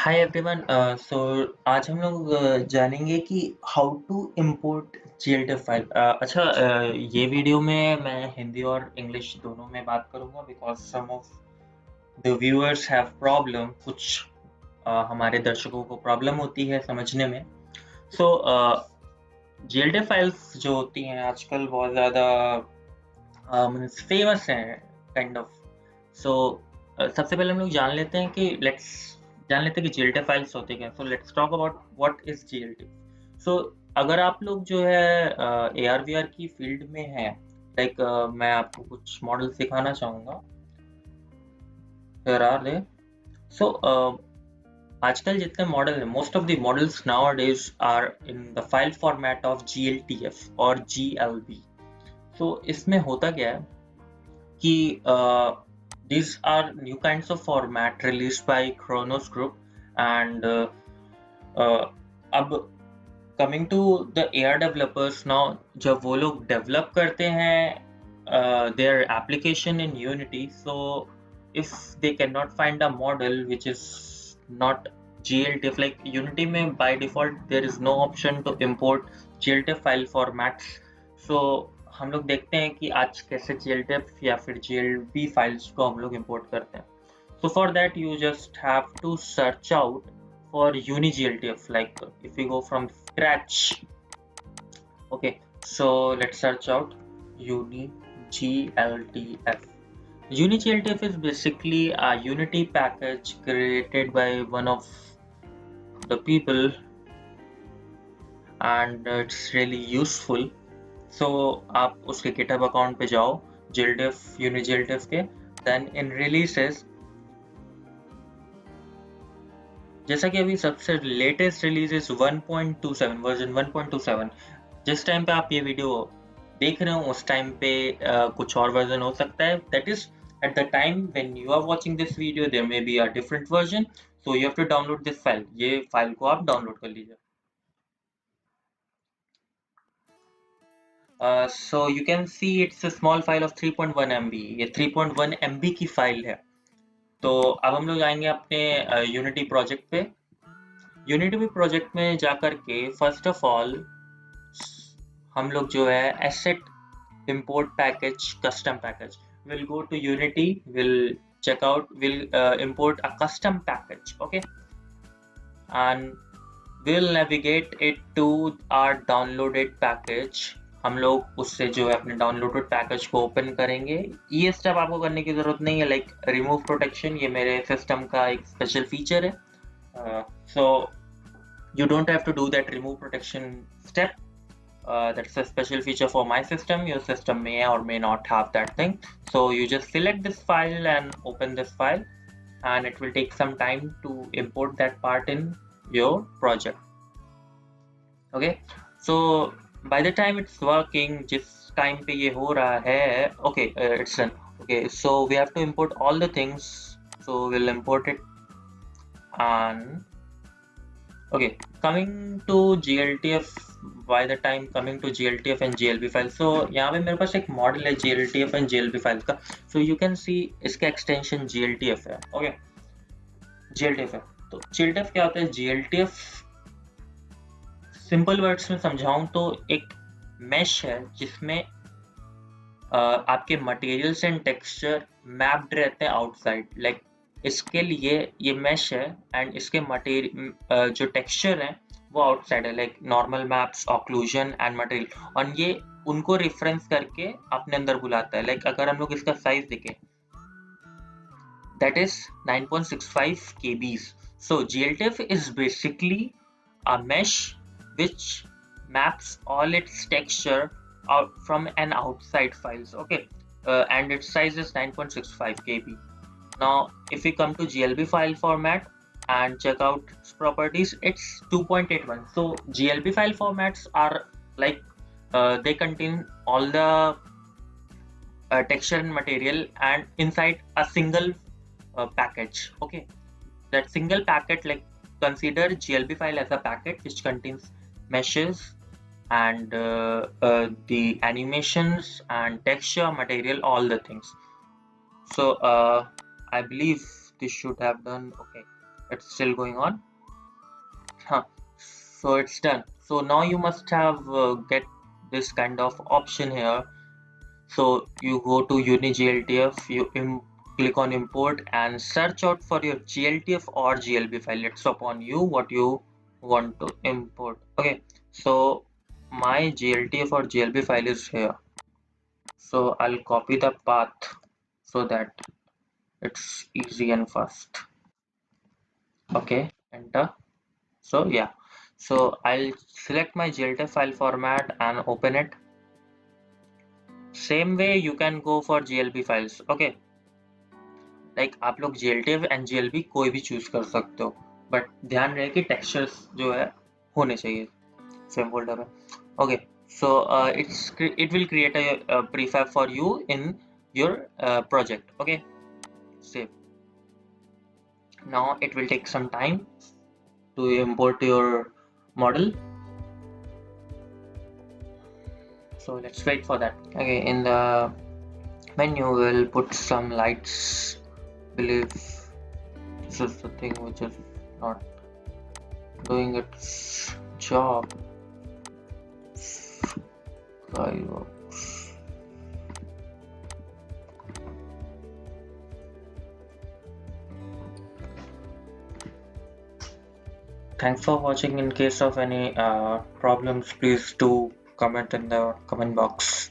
Hi everyone. सो आज हम लोग जानेंगे कि हाउ टू इंपोर्ट जीएलटीएफ फाइल। अच्छा, ये वीडियो में मैं हिंदी और इंग्लिश दोनों में बात करूंगा because some of the viewers have problem. कुछ हमारे दर्शकों को प्रॉब्लम होती है समझने में। सो जीएलटीएफ फाइल्स जो होती हैं आजकल बहुत ज़्यादा फेमस हैं काइंड ऑफ। सो सबसे पहले हम लोग जान लेते हैं कि जीएलटीएफ फाइल्स होते क्या हैं। So let's talk about what is GLTF. So अगर आप लोग जो है एआर वीआर की फील्ड में हैं, लाइक मैं आपको कुछ मॉडल सिखाना चाहूँगा। Here are they. सो आजकल जितने मॉडल हैं, most of the models nowadays are in the file format of GLTF और जीएलबी। सो इसमें होता क्या है कि these are new kinds of format released by Kronos Group and अब coming to the AR developers now, जब वो लोग develop करते हैं their application in Unity, so if they cannot find a model which is not GLTF, like Unity में by default there is no option to import GLTF file formats. So हम लोग देखते हैं कि आज कैसे GLTF या फिर GLB फाइल्स को हम लोग इंपोर्ट करते हैं. So for that you just have to search out for UniGLTF, like if we go from scratch. Okay, so let's search out UniGLTF. UniGLTF is basically a Unity package created by one of the people and it's really useful. So आप उसके GitHub account पे जाओ GLTF UniGLTF के, then in releases, जैसा कि अभी सबसे latest release is 1.27 version 1.27। जिस टाइम पे आप ये वीडियो देख रहे हो उस टाइम पे कुछ और वर्जन हो सकता है। That is at the time when you are watching this video there may be a different version, so you have to download this file. ये फाइल को आप डाउनलोड कर लीजिए। So you can see it's a small file of 3.1 MB। ये 3.1 MB की file है। तो अब हम लोग आएंगे अपने यूनिटी प्रोजेक्ट पे। यूनिटी प्रोजेक्ट में जाकर के फर्स्ट ऑफ ऑल हम लोग जो है asset import package custom package, we'll go to Unity, we'll import a custom package. Okay, and we'll navigate it to our downloaded package. हम लोग उससे जो है अपने डाउनलोडेड पैकेज को ओपन करेंगे। ये स्टेप आपको करने की जरूरत नहीं है, लाइक रिमूव प्रोटेक्शन, ये मेरे सिस्टम का एक स्पेशल फीचर है। सो you don't have to do that remove protection step. That's a special feature for my system. Your system may or may not have that thing. So you just select this file and open this file, and it will take some time to import that part in your project. Okay, so by the time it's working, जिस time पे ये हो रहा है, okay, it's done. Okay, so we have to import all the things. So we'll import it. And okay, coming to GLTF, by the time coming to GLTF and GLB file, so यहाँ पे मेरे पास एक model है GLTF and GLB file का। so you can see इसका extension GLTF है। okay, GLTF है। तो GLTF क्या होता है? GLTF सिंपल वर्ड्स में समझाऊं तो एक मैश है जिसमें आपके मटेरियल्स एंड टेक्सचर मैप्ड रहते हैं आउटसाइड। लाइक इसके लिए ये मैश है एंड इसके मटेरियल जो टेक्सचर है वो आउटसाइड है, like normal maps, occlusion and material, और ये उनको रेफरेंस करके अपने अंदर बुलाता है। लाइक अगर हम लोग इसका साइज देखें, that is 9.65 kbs. So GLTF is basically a mesh which maps all its texture out from an outside files. Okay, and its size is 9.65 kb. Now if we come to GLB file format and check out its properties, it's 2.81. so GLB file formats are like they contain all the texture and material and inside a single package. Okay, that single packet, like consider GLB file as a packet which contains meshes and the animations and texture, material, all the things. So I believe this should have done. Okay, It's still going on. Huh. So it's done. So now you must have get this kind of option here. So you go to UniGLTF, click on import and search out for your GLTF or GLB file. It's upon you what you want to import. Okay, so my GLTF or GLB file is here. So I'll copy the path so that it's easy and fast. Okay, enter. So yeah, so I'll select my GLTF file format and open it. Same way you can go for GLB files. Okay, like आप लोग GLTF and GLB कोई भी choose कर सकते हो, but ध्यान रहे कि टेक्सचर्स जो है होने चाहिए सेम फोल्डर में. Okay, so it will create a prefab for you in your project. Okay, save. Now it will take some time to import your model, so let's wait for that. Okay, in the menu we'll put some lights. Believe this is the thing which is not doing its job. Skybox. Thanks for watching. In case of any problems, please do comment in the comment box.